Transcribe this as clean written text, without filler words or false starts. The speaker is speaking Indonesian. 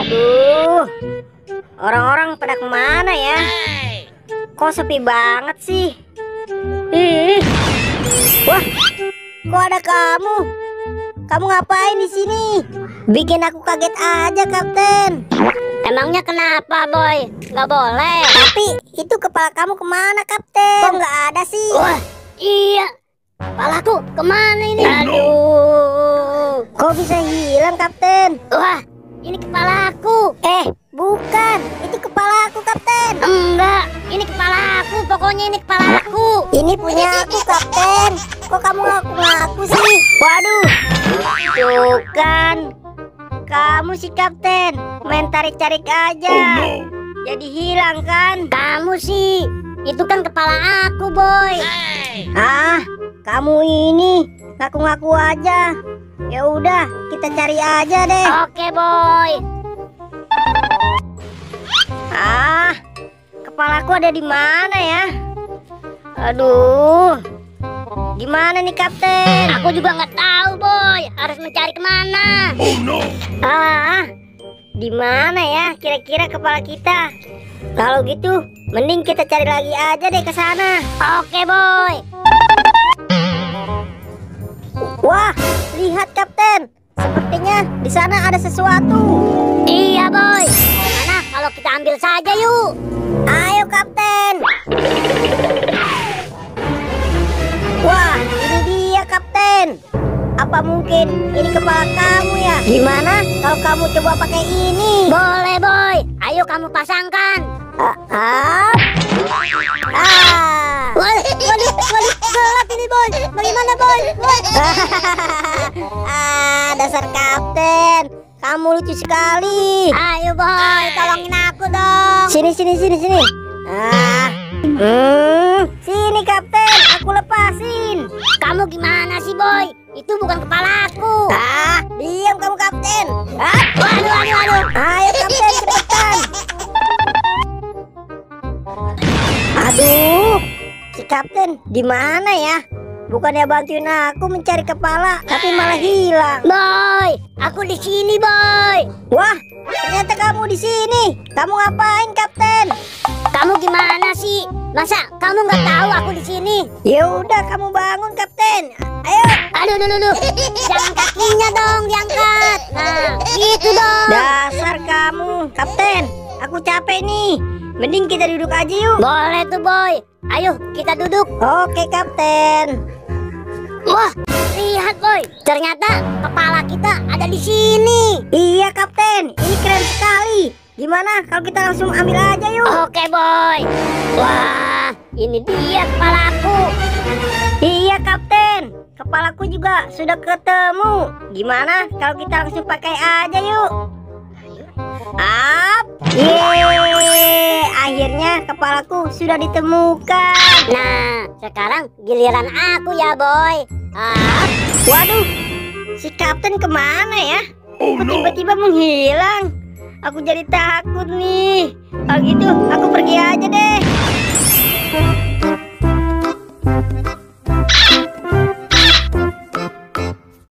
Aduh, orang-orang pada kemana ya? Kok sepi banget sih? Ih, wah, kok ada kamu? Kamu ngapain di sini? Bikin aku kaget aja, Kapten. Emangnya kenapa, Boy? Nggak boleh. Tapi itu kepala kamu kemana, Kapten? Kok nggak ada sih? Wah, iya. Kepalaku kemana ini? Aduh, kok bisa hilang, Kapten? Wah, ini kepalaku. Bukan, itu kepala aku, Kapten. Enggak, ini kepalaku. Pokoknya ini kepalaku. Ini punya aku, Kapten. Kok kamu ngaku-ngaku sih? Waduh, tuh kan. Kamu sih, Kapten. Main tarik-tarik aja. Jadi hilang kan? Kamu sih. Itu kan kepala aku, Boy. Ah, kamu ini ngaku-ngaku aja. Ya udah, kita cari aja deh. Oke, Boy. Ah, kepalaku ada di mana ya? Aduh, gimana nih, Kapten? Aku juga nggak tahu, Boy. Harus mencari kemana? Ah, di mana ya kira-kira kepala kita? Kalau gitu, mending kita cari lagi aja deh ke sana. Oke, Boy. Wah, lihat, Kapten. Sepertinya di sana ada sesuatu. Iya, Boy. Mana kalau kita ambil saja yuk. Ayo, Kapten. Wah, ini dia, Kapten. Apa mungkin ini kepala kamu ya? Gimana kalau kamu coba pakai ini? Boleh, Boy. Ayo kamu pasangkan. Waduh, gelap ini, Boy. Bagaimana, Boy? Dasar Kapten. Kamu lucu sekali. Ayo, Boy, tolongin aku dong. Sini. Sini, Kapten. Aku lepasin. Kamu gimana sih, Boy? Itu bukan kepalaku. Diam kamu, Kapten. Waduh. Ayo, Kapten, cepetan. Aduh, si Kapten di mana ya? Bukannya bantuin aku mencari kepala, tapi malah hilang. Boy, aku di sini, Boy. Wah, ternyata kamu di sini. Kamu ngapain, Kapten? Kamu gimana sih? Masa kamu nggak tahu aku di sini? Ya udah, kamu bangun, Kapten. Ayo. Aduh. Jangan kakinya dong diangkat. Nah, gitu dong. Dasar kamu, Kapten. Aku capek nih. Mending kita duduk aja yuk. Boleh tuh, Boy. Ayo kita duduk. Oke, Kapten. Wah, lihat, Boy. Ternyata kepala kita ada di sini. Iya, Kapten. Ini keren sekali. Gimana kalau kita langsung ambil aja yuk? Oke, Boy. Wah, ini dia kepalaku. Iya, Kapten. Kepalaku juga sudah ketemu. Gimana kalau kita langsung pakai aja yuk? Yeay, akhirnya kepalaku sudah ditemukan. Nah, sekarang giliran aku ya, Boy. Waduh, si Kapten kemana ya? Kok tiba-tiba menghilang? Aku jadi takut nih. Kalau gitu, aku pergi aja deh.